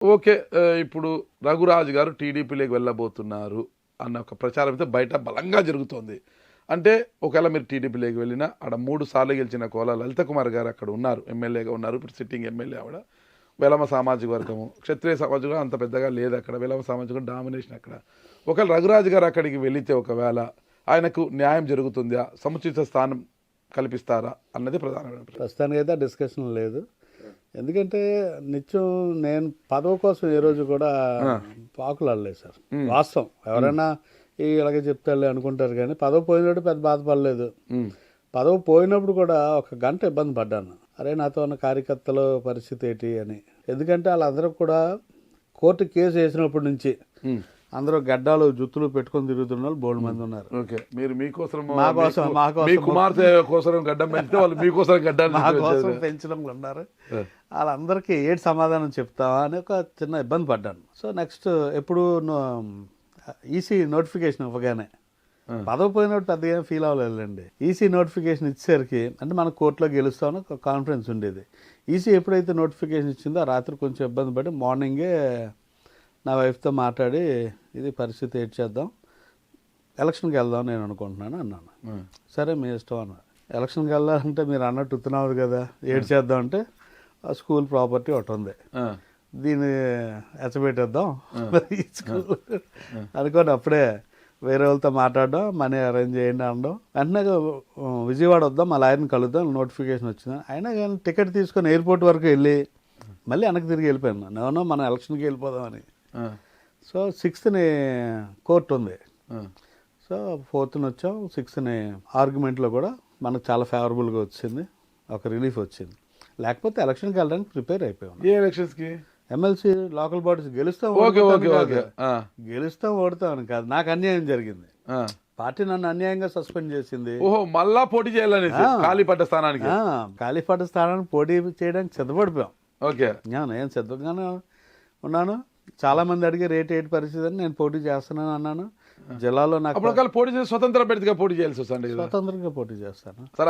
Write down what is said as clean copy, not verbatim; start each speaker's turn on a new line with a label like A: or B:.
A: Okay. ఇప్పుడు రఘురాజు గారు టీడీపీలోకి వెళ్ళబోతున్నారు అన్న ఒక ప్రచారం అయితే బయట బలంగా జరుగుతోంది. అంటే ఒకవేళ మీరు టీడీపీలోకి వెళ్ళినా ఆడ 3 సార్లు గెలిచిన కోల లలిత కుమార్ గారు అక్కడ ఉన్నారు, ఎమ్మెల్యేగా ఉన్నారు. ఇప్పుడు సిట్టింగ్ ఎమ్మెల్యే ఆవిడ. వెలమ సామాజిక వర్గము, క్షత్రియ సామాజిక వర్గం అంత పెద్దగా లేదు అక్కడ. వెలమ సామాజిక డామినేషన్ అక్కడ. ఒకవేళ రఘురాజు గారు అక్కడికి వెళితే ఒకవేళ ఆయనకు న్యాయం జరుగుతుందా, సముచిత స్థానం కల్పిస్తారా అన్నది ప్రధానమైన ప్రశ్న.
B: ప్రస్తుతానికి అయితే డిస్కషన్ లేదు. ఎందుకంటే నిత్యం నేను పదవి కోసం ఏ రోజు కూడా పాకులాడలేదు సార్. వాస్తవం ఎవరైనా ఇలాగే చెప్తారులే అనుకుంటారు, కానీ పదవి పోయినప్పుడు పెద్ద బాధపడలేదు. పదవి పోయినప్పుడు కూడా ఒక గంట ఇబ్బంది పడ్డాను. అరే నాతో ఉన్న కార్యకర్తల పరిస్థితి ఏంటి అని. ఎందుకంటే వాళ్ళందరూ కూడా కోర్టు కేసు వేసినప్పటి నుంచి అందరూ గడ్డాలు జుత్తులు పెట్టుకొని తిరుగుతున్న వాళ్ళు బోల్డ్ మంది ఉన్నారు.
A: ఓకే, మీరు మీకోసం
B: మాకోసం
A: మీ కుమార్తె కోసం గడ్డం పెంచితే వాళ్ళు మీకోసం గడ్డాలు
B: మాకోసం పెంచడం ఉన్నారు. వాళ్ళందరికీ ఏడు సమాధానం చెప్తావా అని ఒక చిన్న ఇబ్బంది పడ్డాను. సో నెక్స్ట్ ఎప్పుడు ఈసీ నోటిఫికేషన్ ఇవ్వగానే పదవి పోయినట్టు పెద్దగా ఫీల్ అవ్వలేదండి. ఈసీ నోటిఫికేషన్ ఇచ్చేసరికి అంటే మన కోర్టులో గెలుస్తామని ఒక కాన్ఫిడెన్స్ ఉండేది. ఈసీ ఎప్పుడైతే నోటిఫికేషన్ ఇచ్చిందో ఆ రాత్రి కొంచెం ఇబ్బంది పడి మార్నింగే నా వైఫ్తో మాట్లాడి ఇది పరిస్థితి ఏడ్ చేద్దాం, ఎలక్షన్కి వెళ్దాం నేను అనుకుంటున్నాను అన్నాను. సరే మీ ఇష్టం అన్న. ఎలక్షన్కి వెళ్ళాలంటే మీరు అన్నట్టు ఉత్తున్నావు కదా, ఏడ్ చేద్దాం అంటే ఆ స్కూల్ ప్రాపర్టీ ఒకటి ఉంది, దీన్ని ఎచ్చబెట్టేద్దాం స్కూల్ అనుకోని అప్పుడే వేరే వాళ్ళతో మాట్లాడడం, మనీ అరేంజ్ చేయండి అనడం. వెంటనే విజయవాడ వద్దాం మళ్ళీ ఆయన కలుద్దాం నోటిఫికేషన్ వచ్చింది. అయినా కానీ టికెట్ తీసుకొని ఎయిర్పోర్ట్ వరకు వెళ్ళి మళ్ళీ వెనక్కి తిరిగి వెళ్ళిపోయాను. నేను మనం ఎలక్షన్కి వెళ్ళిపోదామని. సో 6th కోర్టు ఉంది. సో 4th వచ్చాం. 6th ఆర్గ్యుమెంట్లో కూడా మనకు చాలా ఫేవరబుల్గా వచ్చింది, ఒక రిలీఫ్ వచ్చింది. లేకపోతే ఎలక్షన్కి వెళ్ళడానికి ప్రిపేర్ అయిపోయాం.
A: ఏ ఎలక్షన్స్కి?
B: ఎమ్మెల్సీ లోకల్ బాడీస్ గెలుస్తాం ఓడతామని కాదు, నాకు అన్యాయం జరిగింది. పార్టీ నన్ను అన్యాయంగా సస్పెండ్ చేసింది.
A: ఓహో, మళ్ళా పోటీ చేయాలని ఖాళీపడ్డ స్థానానికి
B: పోటీ చేయడానికి సిద్ధపడిపోయాం.
A: ఓకే,
B: నేను సిద్ధంగానే ఉన్నాను. చాలా మంది అడిగే రేట్ ఏంటి పరిస్థితి అని నేను పోటీ చేస్తున్నాను అన్నాను. జిల్లాలో నాకు
A: పోటీ చేసి స్వతంత్ర అభ్యర్థిగా పోటీ చేయాల్సి వస్తుంది.
B: స్వతంత్రంగా పోటీ చేస్తాను.